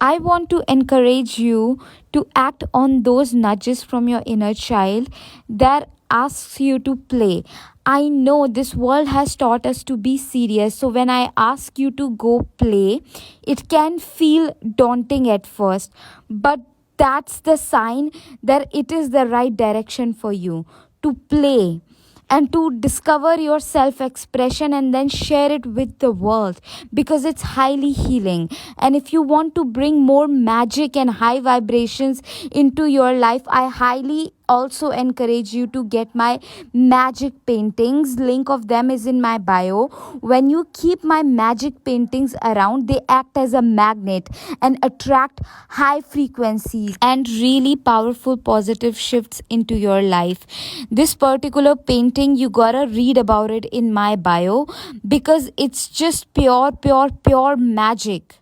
I want to encourage you to act on those nudges from your inner child that asks you to play. I know this world has taught us to be serious, so when I ask you to go play, it can feel daunting at first, but that's the sign that it is the right direction for you to play and to discover your self expression and then share it with the world, because it's highly healing. And if you want to bring more magic and high vibrations into your life, I highly also encourage you to get my magic paintings. Link of them is in my bio. When you keep my magic paintings around, they act as a magnet and attract high frequencies and really powerful positive shifts into your life. This particular painting, you gotta read about it in my bio, because it's just pure magic.